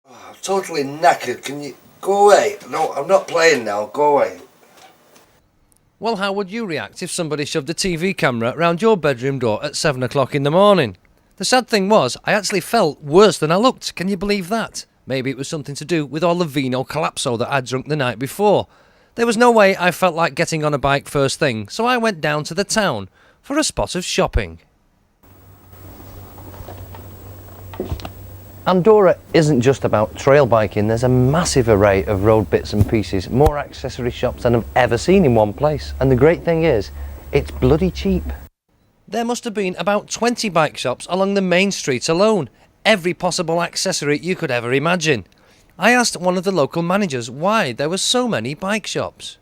I'm totally knackered. Can you go away? No, I'm not playing now. Go away. Well, how would you react if somebody shoved a TV camera round your bedroom door at 7 o'clock in the morning? The sad thing was, I actually felt worse than I looked. Can you believe that? Maybe it was something to do with all the vino collapso that I'd drunk the night before. There was no way I felt like getting on a bike first thing, so I went down to the town for a spot of shopping. Andorra isn't just about trail biking. There's a massive array of road bits and pieces, more accessory shops than I've ever seen in one place. And the great thing is, it's bloody cheap. There must have been about 20 bike shops along the main street alone. Every possible accessory you could ever imagine. I asked one of the local managers why there were so many bike shops.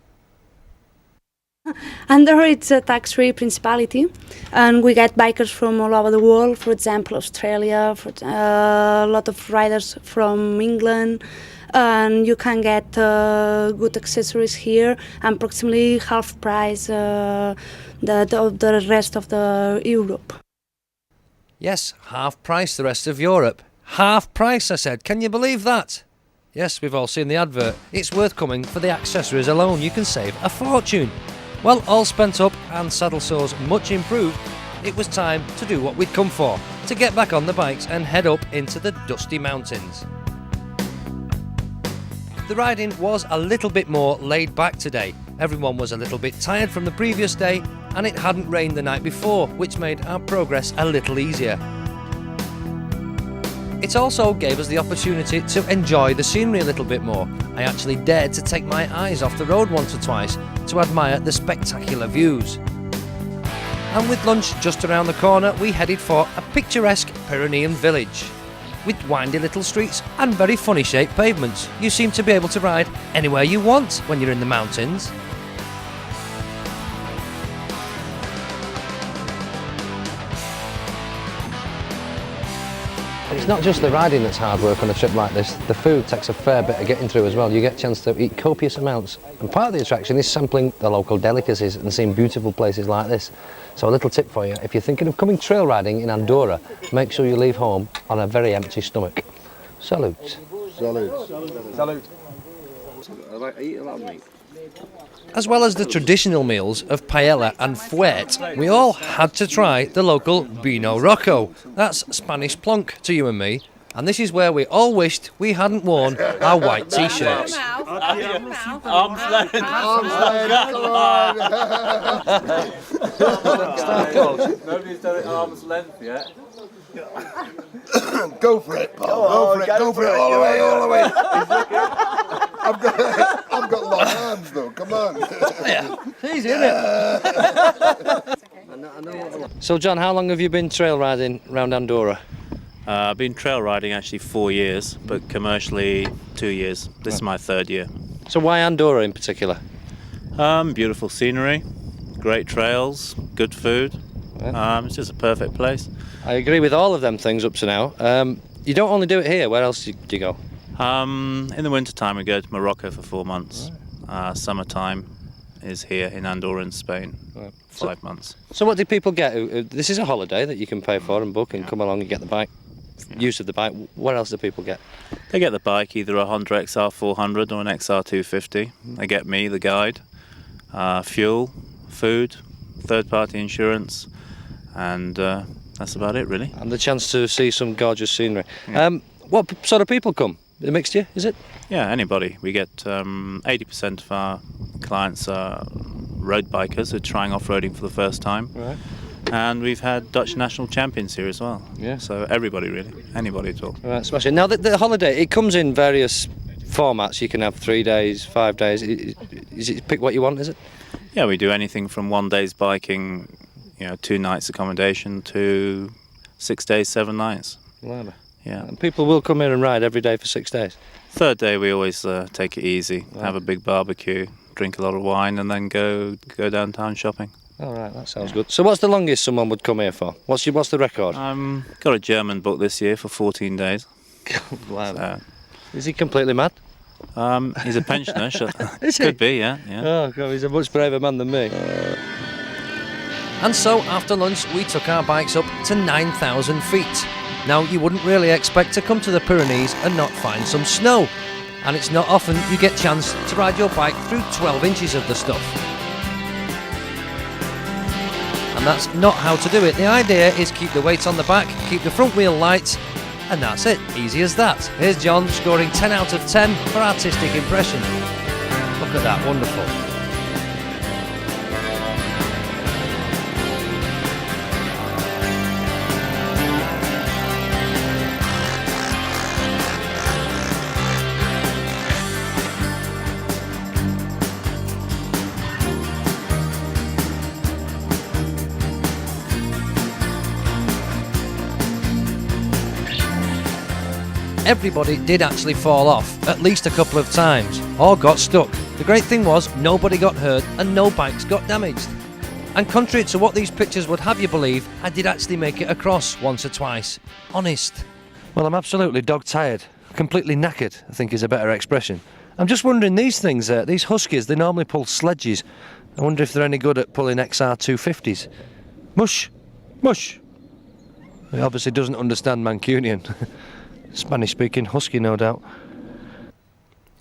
Andorra it's a tax-free principality, and we get bikers from all over the world. For example, Australia, a lot of riders from England, and you can get good accessories here, and approximately half price the rest of the Europe. Yes, half price the rest of Europe. Half price, I said. Can you believe that? Yes, we've all seen the advert. It's worth coming for the accessories alone. You can save a fortune. Well, all spent up and saddle sores much improved, it was time to do what we'd come for, to get back on the bikes and head up into the dusty mountains. The riding was a little bit more laid back today. Everyone was a little bit tired from the previous day, and it hadn't rained the night before, which made our progress a little easier. It also gave us the opportunity to enjoy the scenery a little bit more. I actually dared to take my eyes off the road once or twice to admire the spectacular views. And with lunch just around the corner, we headed for a picturesque Pyrenean village. With windy little streets and very funny shaped pavements, you seem to be able to ride anywhere you want when you're in the mountains. It's not just the riding that's hard work on a trip like this. The food takes a fair bit of getting through as well. You get a chance to eat copious amounts. And part of the attraction is sampling the local delicacies and seeing beautiful places like this. So a little tip for you, if you're thinking of coming trail riding in Andorra, make sure you leave home on a very empty stomach. Salute. Salute. Salute. I eat a lot of meat. As well as the traditional meals of paella and fuet, we all had to try the local Vino Rocco. That's Spanish plonk to you and me. And this is where we all wished we hadn't worn our white t-shirts. Arms length. Nobody's done it arm's length yet. Go for it, Paul. Go for it. All the way. I've got long arms though. Come on. Yeah, it's easy, isn't it? So, John, how long have you been trail riding around Andorra? I've been trail riding actually 4 years, but commercially 2 years. This is my third year. So why Andorra in particular? Beautiful scenery, great trails, good food. It's just a perfect place. I agree with all of them things up to now. You don't only do it here. Where else do you go? In the winter time we go to Morocco for 4 months. Summertime is here in Andorra in Spain. Right. 5 months. So what do people get? This is a holiday that you can pay for and book and come along and get the bike. Use of the bike. What else do people get? They get the bike, either a Honda XR 400 or an XR 250. They get me, the guide, fuel, food, third-party insurance, and that's about it, really. And the chance to see some gorgeous scenery. Yeah. What sort of people come? A mixture, is it? Yeah, anybody. We get 80% of our clients are road bikers who are trying off-roading for the first time. Right. And we've had Dutch national champions here as well. Yeah. So everybody really, anybody at all. Right, smashing. Now the holiday, it comes in various formats. You can have 3 days, 5 days. Is it pick what you want, is it? Yeah, we do anything from 1 day's biking, 2 nights accommodation, to 6 days, 7 nights. Blimey. Yeah. And people will come here and ride every day for 6 days. Third day we always take it easy, have a big barbecue, drink a lot of wine, and then go downtown shopping. All right, that sounds good. So what's the longest someone would come here for? What's the record? Got a German booked this year for 14 days. So, is he completely mad? He's a pensioner. Is he? Could be, yeah. Oh, God, he's a much braver man than me. And so, after lunch, we took our bikes up to 9,000 feet. Now, you wouldn't really expect to come to the Pyrenees and not find some snow, and it's not often you get a chance to ride your bike through 12 inches of the stuff. And that's not how to do it. The idea is keep the weight on the back, keep the front wheel light, and that's it, easy as that. Here's John scoring 10 out of 10 for artistic impression. Look at that, wonderful. Everybody did actually fall off at least a couple of times, or got stuck. The great thing was, nobody got hurt and no bikes got damaged. And contrary to what these pictures would have you believe, I did actually make it across once or twice. Honest. Well, I'm absolutely dog-tired. Completely knackered, I think is a better expression. I'm just wondering, these things, these Huskies, they normally pull sledges. I wonder if they're any good at pulling XR250s. Mush! Mush! He obviously doesn't understand Mancunian. Spanish-speaking Husky, no doubt.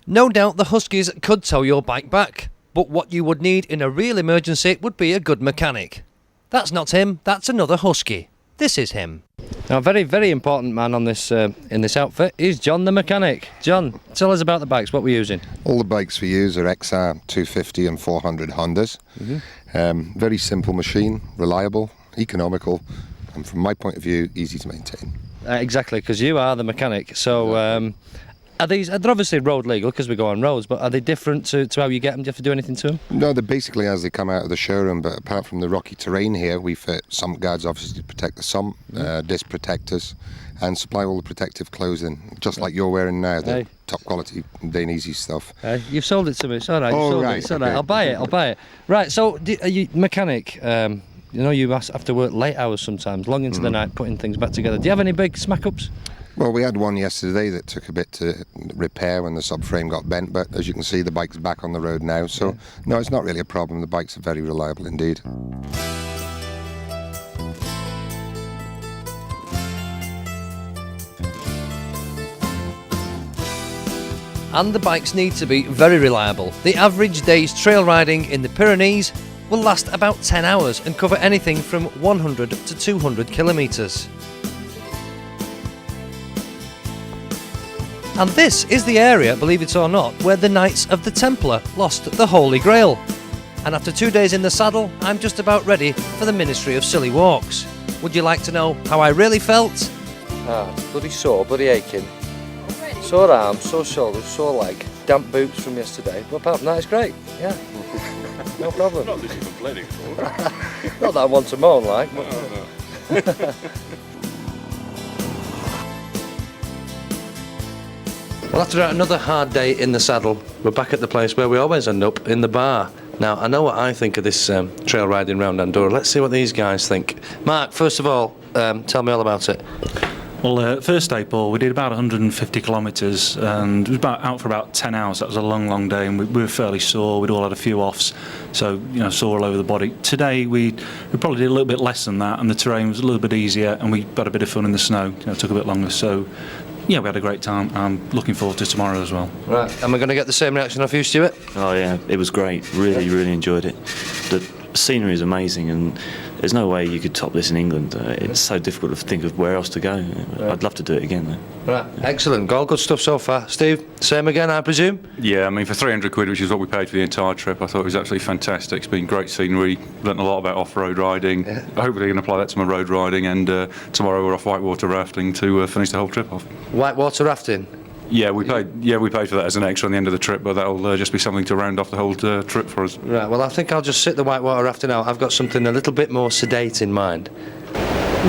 No doubt the Huskies could tow your bike back, but what you would need in a real emergency would be a good mechanic. That's not him, that's another Husky. This is him. Now, a very, very important man on this in this outfit is John the mechanic. John, tell us about the bikes, what we're using. All the bikes we use are XR 250 and 400 Hondas. Very simple machine, reliable, economical, and from my point of view, easy to maintain. Exactly, because you are the mechanic. So, they're obviously road legal because we go on roads, but are they different to how you get them? Do you have to do anything to them? No, they're basically as they come out of the showroom, but apart from the rocky terrain here, we fit sump guards obviously to protect the sump, disc protectors, and supply all the protective clothing, just like you're wearing now, the top quality Dainese stuff. You've sold it to me, it's all right. It's all right. I'll buy it. Right, so are you mechanic? You know, you have to work late hours sometimes, long into the night, putting things back together. Do you have any big smack-ups? Well, we had one yesterday that took a bit to repair when the subframe got bent, but as you can see, the bike's back on the road now, so no, it's not really a problem. The bikes are very reliable indeed. And the bikes need to be very reliable. The average day's trail riding in the Pyrenees will last about 10 hours and cover anything from 100 to 200 kilometres. And this is the area, believe it or not, where the Knights of the Templar lost the Holy Grail. And after 2 days in the saddle, I'm just about ready for the Ministry of Silly Walks. Would you like to know how I really felt? It's bloody sore, bloody aching. Sore arms, sore shoulders, sore leg, damp boots from yesterday. But apart from that, it's great, yeah. No problem. Not that you're complaining for. Not that I want to moan like, but... No. Well, after another hard day in the saddle, we're back at the place where we always end up, in the bar. Now, I know what I think of this trail riding round Andorra. Let's see what these guys think. Mark, first of all, tell me all about it. Well, first day, Paul, we did about 150 kilometres and we was out for about 10 hours. That was a long, long day, and we were fairly sore. We'd all had a few offs, so, you know, sore all over the body. Today, we probably did a little bit less than that, and the terrain was a little bit easier, and we had a bit of fun in the snow. You know, it took a bit longer, so, yeah, we had a great time. I'm looking forward to tomorrow as well. Right, and we're going to get the same reaction off you, Stuart? Oh, yeah, it was great. Really, really enjoyed it. The scenery is amazing, and there's no way you could top this in England. It's so difficult to think of where else to go. I'd love to do it again, though. Right, excellent. All good stuff so far. Steve, same again, I presume? Yeah, I mean, for 300 quid, which is what we paid for the entire trip, I thought it was absolutely fantastic. It's been great scenery, learnt a lot about off-road riding. Yeah. Hopefully I can apply that to my road riding, and tomorrow we're off whitewater rafting to finish the whole trip off. Whitewater rafting? Yeah, we paid for that as an extra on the end of the trip, but that'll just be something to round off the whole trip for us. Right, well, I think I'll just sit the whitewater rafting out. I've got something a little bit more sedate in mind.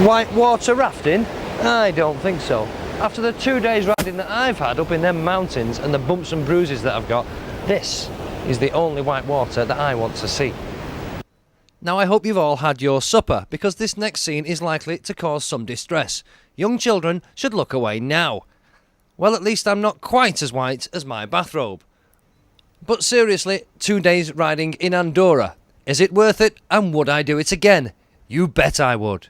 Whitewater rafting? I don't think so. After the 2 days riding that I've had up in them mountains and the bumps and bruises that I've got, this is the only white water that I want to see. Now, I hope you've all had your supper, because this next scene is likely to cause some distress. Young children should look away now. Well, at least I'm not quite as white as my bathrobe. But seriously, 2 days riding in Andorra. Is it worth it, and would I do it again? You bet I would.